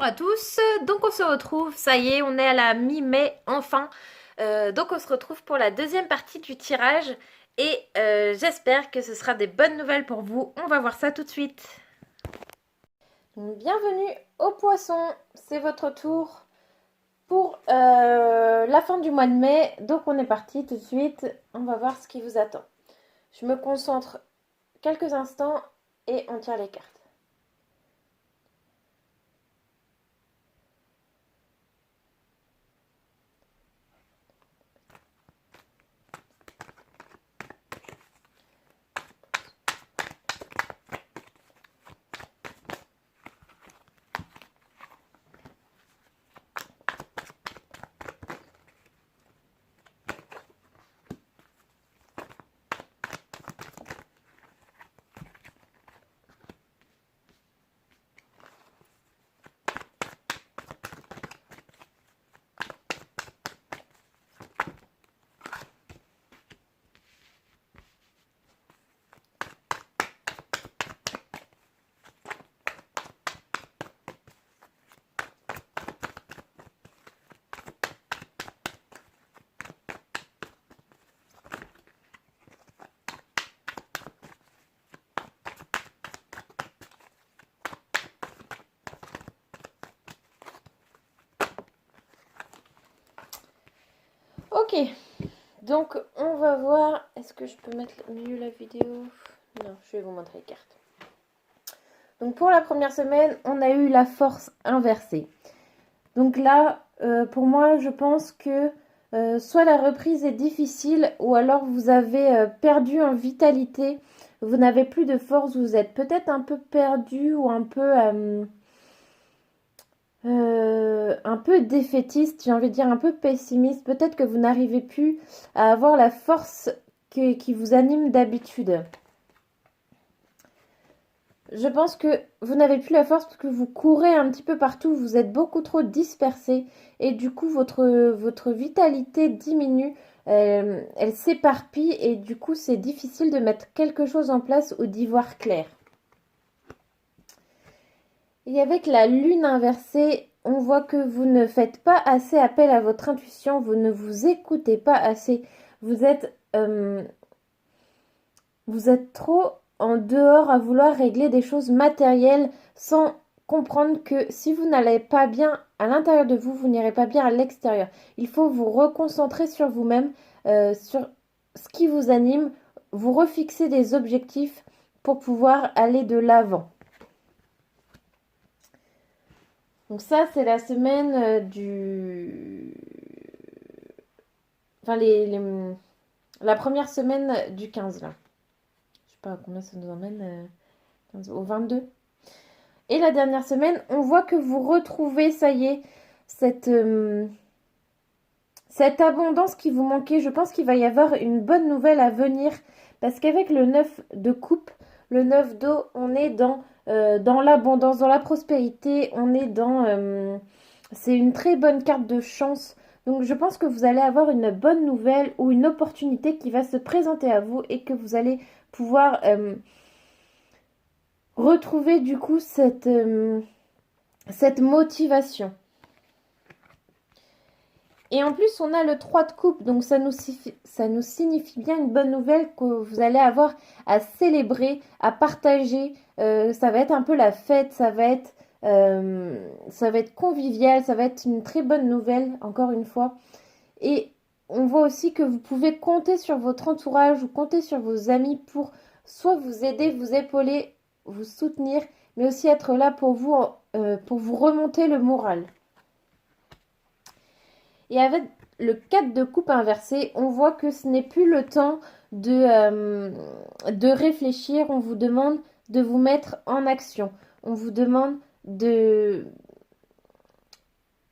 Bonjour à tous, donc on se retrouve, ça y est, on est à la mi-mai enfin. Donc on se retrouve pour la deuxième partie du tirage et j'espère que ce sera des bonnes nouvelles pour vous. On va voir ça tout de suite. Bienvenue aux poissons, c'est votre tour pour la fin du mois de mai. Donc on est parti tout de suite, on va voir ce qui vous attend. Je me concentre quelques instants et on tire les cartes. Ok, donc on va voir, est-ce que je peux mettre mieux la vidéo? Non, je vais vous montrer les cartes. Donc pour la première semaine, on a eu la force inversée. Donc là, pour moi, je pense que soit la reprise est difficile ou alors vous avez perdu en vitalité, vous n'avez plus de force, vous êtes peut-être un peu perdu ou un peu défaitiste, j'ai envie de dire un peu pessimiste. Peut-être que vous n'arrivez plus à avoir la force qui vous anime d'habitude. Je pense que vous n'avez plus la force parce que vous courez un petit peu partout, vous êtes beaucoup trop dispersé et du coup votre vitalité diminue, elle s'éparpille et du coup c'est difficile de mettre quelque chose en place ou d'y voir clair. Et avec la lune inversée, on voit que vous ne faites pas assez appel à votre intuition, vous ne vous écoutez pas assez, vous êtes trop en dehors à vouloir régler des choses matérielles sans comprendre que si vous n'allez pas bien à l'intérieur de vous, vous n'irez pas bien à l'extérieur. Il faut vous reconcentrer sur vous-même, sur ce qui vous anime, vous refixer des objectifs pour pouvoir aller de l'avant. Donc ça, c'est la semaine Enfin, la première semaine du 15, là. Je sais pas combien ça nous emmène, au 22. Et la dernière semaine, on voit que vous retrouvez, ça y est, cette abondance qui vous manquait. Je pense qu'il va y avoir une bonne nouvelle à venir. Parce qu'avec le 9 de coupe, le 9 d'eau, on est dans l'abondance, dans la prospérité. On est c'est une très bonne carte de chance. Donc je pense que vous allez avoir une bonne nouvelle ou une opportunité qui va se présenter à vous et que vous allez pouvoir retrouver du coup cette motivation. Et en plus, on a le 3 de coupe, donc ça nous signifie bien une bonne nouvelle que vous allez avoir à célébrer, à partager. Ça va être un peu la fête, ça va être convivial, ça va être une très bonne nouvelle, encore une fois. Et on voit aussi que vous pouvez compter sur votre entourage ou compter sur vos amis pour soit vous aider, vous épauler, vous soutenir, mais aussi être là pour vous remonter le moral. Et avec le 4 de coupe inversé, on voit que ce n'est plus le temps de réfléchir. On vous demande de vous mettre en action. On vous demande de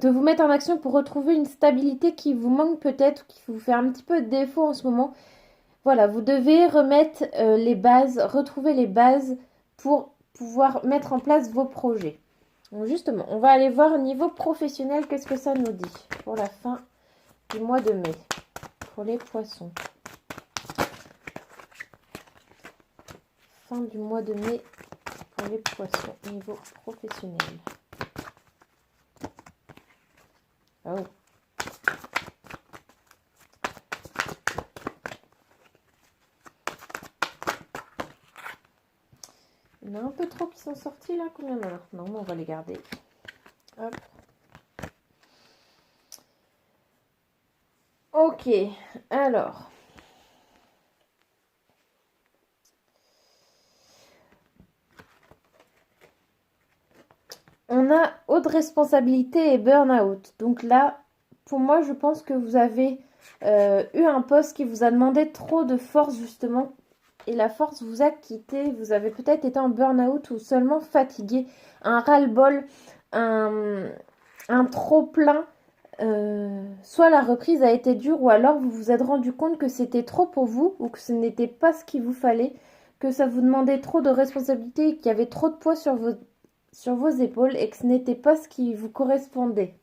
vous mettre en action pour retrouver une stabilité qui vous manque peut-être, qui vous fait un petit peu de défaut en ce moment. Voilà, vous devez remettre les bases, retrouver les bases pour pouvoir mettre en place vos projets. Donc justement, on va aller voir au niveau professionnel qu'est-ce que ça nous dit pour la fin du mois de mai, pour les poissons. Fin du mois de mai pour les poissons, niveau professionnel. Ah oui. Il y en a un peu trop qui sont sortis là. Combien il y en a? Non, mais on va les garder. Hop. Ok, alors. On a haute responsabilité et burn-out. Donc là, pour moi, je pense que vous avez eu un poste qui vous a demandé trop de force justement. Et la force vous a quitté. Vous avez peut-être été en burn-out ou seulement fatigué. Un ras-le-bol, un trop-plein. Soit la reprise a été dure ou alors vous vous êtes rendu compte que c'était trop pour vous ou que ce n'était pas ce qu'il vous fallait, que ça vous demandait trop de responsabilités, qu'il y avait trop de poids sur vos épaules et que ce n'était pas ce qui vous correspondait.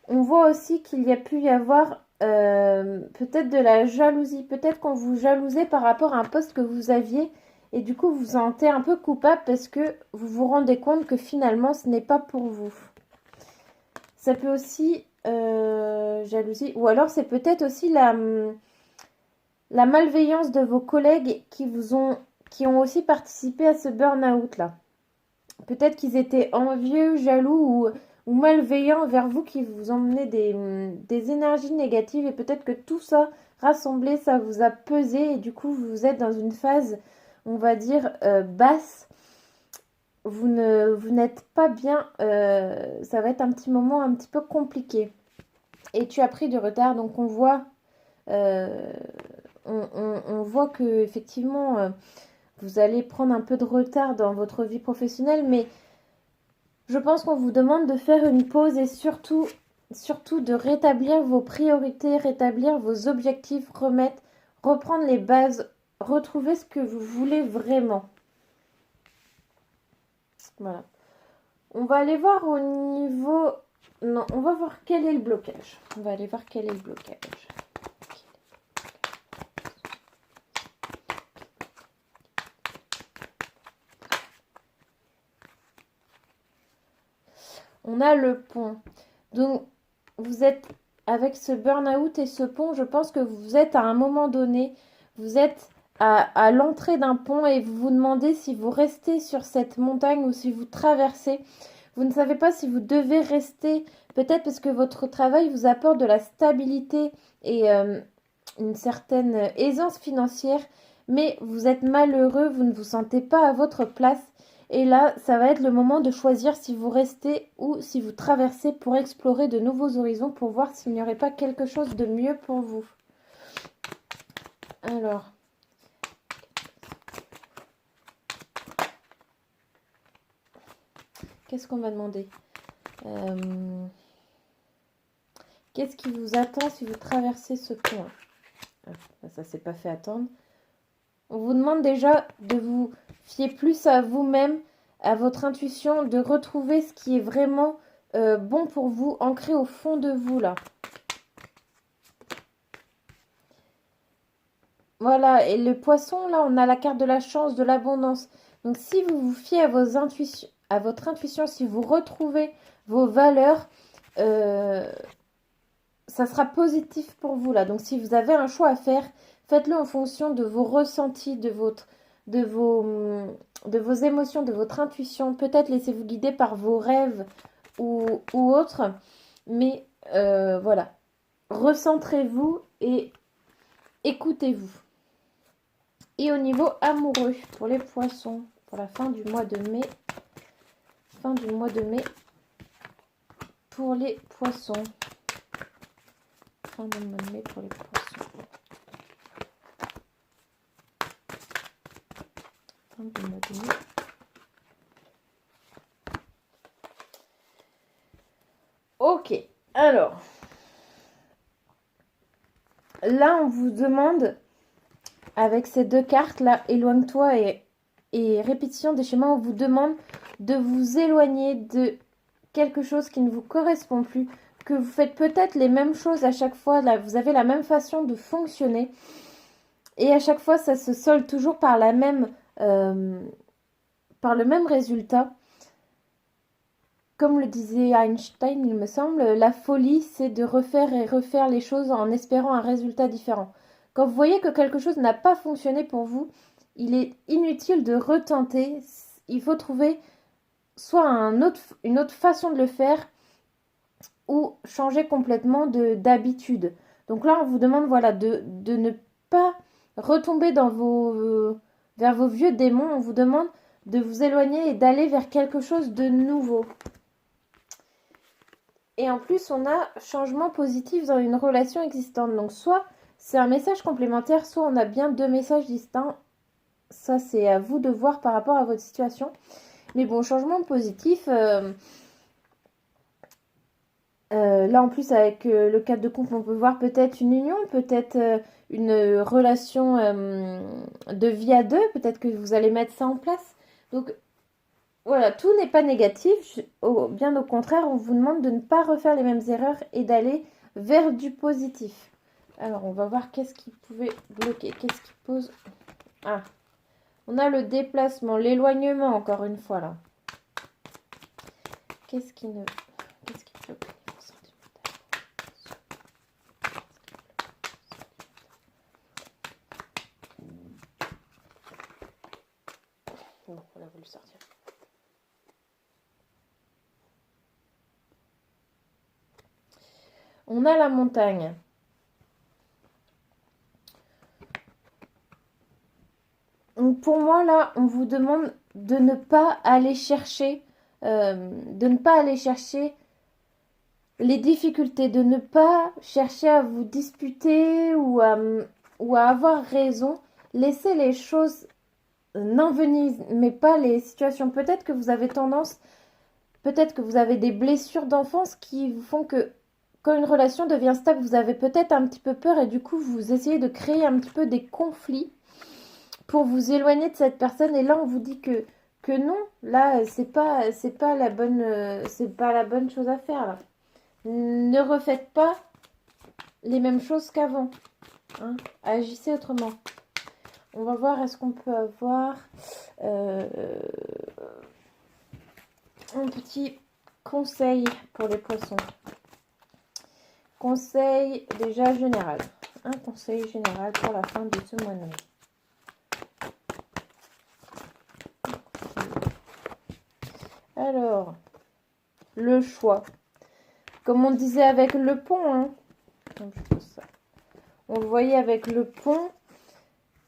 On voit aussi qu'il y a pu y avoir peut-être de la jalousie, peut-être qu'on vous jalousait par rapport à un poste que vous aviez et du coup vous vous sentez un peu coupable parce que vous vous rendez compte que finalement ce n'est pas pour vous. Ça peut aussi jalousie ou alors c'est peut-être aussi la malveillance de vos collègues qui ont aussi participé à ce burn-out là. Peut-être qu'ils étaient envieux, jaloux ou malveillants vers vous, qui vous emmenaient des énergies négatives et peut-être que tout ça rassemblé, ça vous a pesé et du coup vous êtes dans une phase, on va dire, basse. Vous n'êtes pas bien, ça va être un petit moment un petit peu compliqué. Et tu as pris du retard, donc on voit, on voit que effectivement vous allez prendre un peu de retard dans votre vie professionnelle, mais je pense qu'on vous demande de faire une pause et surtout de rétablir vos priorités, rétablir vos objectifs, reprendre les bases, retrouver ce que vous voulez vraiment. Voilà. On va aller voir au niveau... Non, on va voir quel est le blocage. On va aller voir quel est le blocage. On a le pont. Donc, vous êtes avec ce burn-out et ce pont, je pense que vous êtes à un moment donné, vous êtes à l'entrée d'un pont et vous vous demandez si vous restez sur cette montagne ou si vous traversez. Vous ne savez pas si vous devez rester, peut-être parce que votre travail vous apporte de la stabilité et une certaine aisance financière, mais vous êtes malheureux, vous ne vous sentez pas à votre place. Et là, ça va être le moment de choisir si vous restez ou si vous traversez pour explorer de nouveaux horizons, pour voir s'il n'y aurait pas quelque chose de mieux pour vous. Alors. Qu'est-ce qu'on va demander Qu'est-ce qui vous attend si vous traversez ce pont? Ça s'est pas fait attendre. On vous demande déjà de vous fier plus à vous-même, à votre intuition, de retrouver ce qui est vraiment bon pour vous, ancré au fond de vous là. Voilà, et le poisson là, on a la carte de la chance, de l'abondance. Donc si vous vous fiez à votre intuition, si vous retrouvez vos valeurs, ça sera positif pour vous là. Donc si vous avez un choix à faire, faites-le en fonction de vos ressentis, de vos émotions, de votre intuition. Peut-être laissez-vous guider par vos rêves ou autres. Mais voilà, recentrez-vous et écoutez-vous. Et au niveau amoureux, pour les poissons, pour la fin du mois de mai, pour les poissons. Fin du mois de mai pour les poissons. Fin du mois de mai. Ok, alors. Là, on vous demande, avec ces deux cartes, là, éloigne-toi et répétition des schémas, on vous demande de vous éloigner de quelque chose qui ne vous correspond plus, que vous faites peut-être les mêmes choses à chaque fois, là, vous avez la même façon de fonctionner, et à chaque fois, ça se solde toujours par le même résultat. comme le disait Einstein, il me semble, la folie, c'est de refaire et refaire les choses en espérant un résultat différent. Quand vous voyez que quelque chose n'a pas fonctionné pour vous, il est inutile de retenter. Il faut trouver soit une autre façon de le faire ou changer complètement d'habitude. Donc là, on vous demande voilà, de ne pas retomber vers vos vieux démons. On vous demande de vous éloigner et d'aller vers quelque chose de nouveau. Et en plus, on a changement positif dans une relation existante. Donc soit c'est un message complémentaire, soit on a bien deux messages distincts. Ça, c'est à vous de voir par rapport à votre situation. Mais bon, changement positif. Là, en plus, avec le cadre de couple, on peut voir peut-être une union, peut-être une relation de vie à deux. Peut-être que vous allez mettre ça en place. Donc, voilà, tout n'est pas négatif. Bien au contraire, on vous demande de ne pas refaire les mêmes erreurs et d'aller vers du positif. Alors, on va voir qu'est-ce qui pouvait bloquer. Qu'est-ce qui pose... Ah, on a le déplacement, l'éloignement, encore une fois, là. Qu'est-ce qui bloque? Bon, on a voulu sortir. On a la montagne. Donc pour moi, là, on vous demande de ne pas aller chercher, les difficultés, de ne pas chercher à vous disputer ou à avoir raison. Laissez les choses n'envenimez pas les situations. Peut-être que vous avez des blessures d'enfance qui vous font que quand une relation devient stable, vous avez peut-être un petit peu peur et du coup, vous essayez de créer un petit peu des conflits pour vous éloigner de cette personne. Et là, on vous dit que non, là, c'est pas la bonne chose à faire, là. Ne refaites pas les mêmes choses qu'avant. Hein. Agissez autrement. On va voir, est-ce qu'on peut avoir un petit conseil pour les poissons. Conseil déjà général. Un conseil général pour la fin de ce mois de mai. Alors, le choix. Comme on disait avec le pont, hein. Donc, je pose ça. On le voyait avec le pont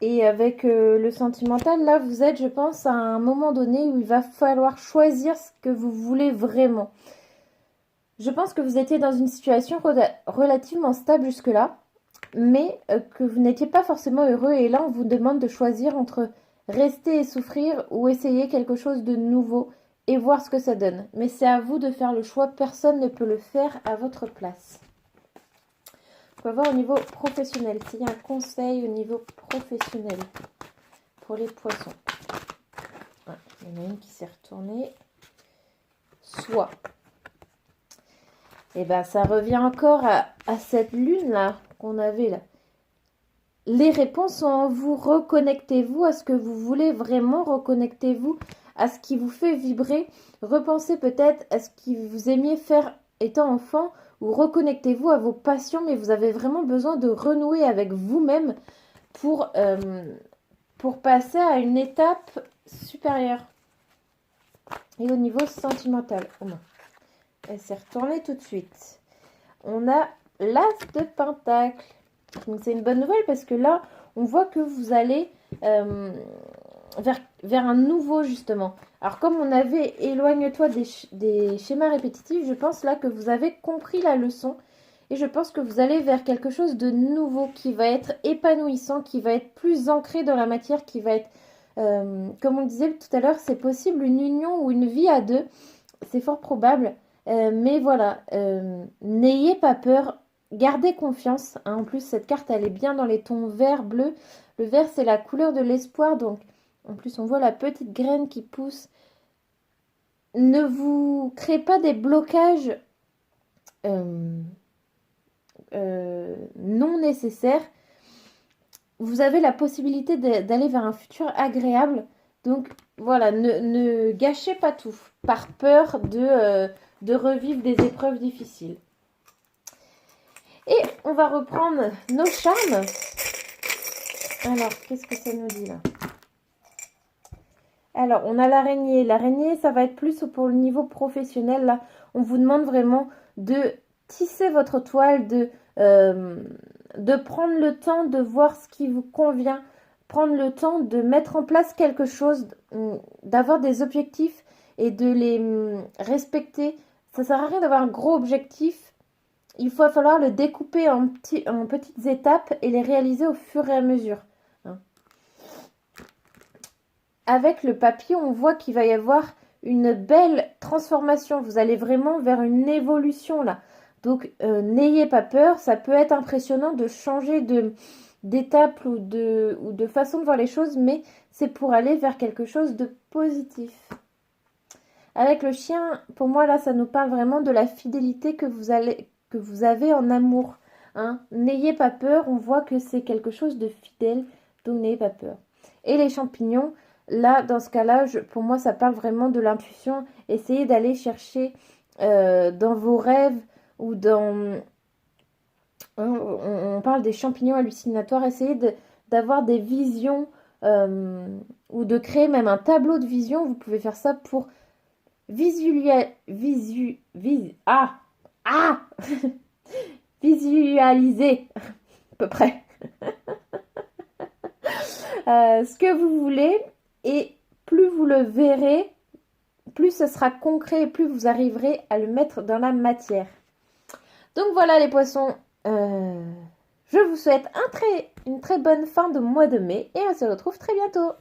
et avec le sentimental. Là, vous êtes, je pense, à un moment donné où il va falloir choisir ce que vous voulez vraiment. Je pense que vous étiez dans une situation relativement stable jusque-là, mais que vous n'étiez pas forcément heureux. Et là, on vous demande de choisir entre rester et souffrir ou essayer quelque chose de nouveau et voir ce que ça donne. Mais c'est à vous de faire le choix. Personne ne peut le faire à votre place. On va voir au niveau professionnel. S'il y a un conseil au niveau professionnel pour les poissons. Ah, il y en a une qui s'est retournée. Soit. Et bien, ça revient encore à cette lune-là qu'on avait là. Les réponses sont en vous. Reconnectez-vous à ce que vous voulez vraiment. Reconnectez-vous à ce qui vous fait vibrer. Repensez peut-être à ce que vous aimiez faire étant enfant. Ou reconnectez-vous à vos passions. Mais vous avez vraiment besoin de renouer avec vous-même pour passer à une étape supérieure. Et au niveau sentimental. Oh non. Elle s'est retournée tout de suite. On a l'As de Pentacle. Donc c'est une bonne nouvelle parce que là, on voit que vous allez vers un nouveau justement. Alors comme on avait éloigne-toi des schémas répétitifs, je pense là que vous avez compris la leçon. Et je pense que vous allez vers quelque chose de nouveau qui va être épanouissant, qui va être plus ancré dans la matière, qui va être, comme on le disait tout à l'heure, c'est possible une union ou une vie à deux. C'est fort probable. Mais voilà, n'ayez pas peur, gardez confiance. Hein. En plus, cette carte, elle est bien dans les tons vert, bleu. Le vert, c'est la couleur de l'espoir. Donc, en plus, on voit la petite graine qui pousse. Ne vous créez pas des blocages non nécessaires. Vous avez la possibilité d'aller vers un futur agréable. Donc voilà, ne gâchez pas tout par peur de revivre des épreuves difficiles. Et on va reprendre nos charmes. Alors, qu'est-ce que ça nous dit là? Alors, on a l'araignée. L'araignée, ça va être plus pour le niveau professionnel. Là, on vous demande vraiment de tisser votre toile, de prendre le temps de voir ce qui vous convient, prendre le temps de mettre en place quelque chose, d'avoir des objectifs et de les respecter. Ça ne sert à rien d'avoir un gros objectif. Il va falloir le découper en petites étapes et les réaliser au fur et à mesure. Avec le papier, on voit qu'il va y avoir une belle transformation. Vous allez vraiment vers une évolution là. Donc, n'ayez pas peur. Ça peut être impressionnant de changer d'étape ou de façon de voir les choses, mais c'est pour aller vers quelque chose de positif. Avec le chien, pour moi, là, ça nous parle vraiment de la fidélité que vous avez en amour. Hein. N'ayez pas peur. On voit que c'est quelque chose de fidèle, donc n'ayez pas peur. Et les champignons, là, dans ce cas-là, pour moi, ça parle vraiment de l'intuition. Essayez d'aller chercher dans vos rêves ou dans... On parle des champignons hallucinatoires. Essayez d'avoir des visions ou de créer même un tableau de vision. Vous pouvez faire ça pour visualiser à peu près ce que vous voulez, et plus vous le verrez, plus ce sera concret et plus vous arriverez à le mettre dans la matière. Donc voilà les poissons, je vous souhaite une très bonne fin de mois de mai et on se retrouve très bientôt.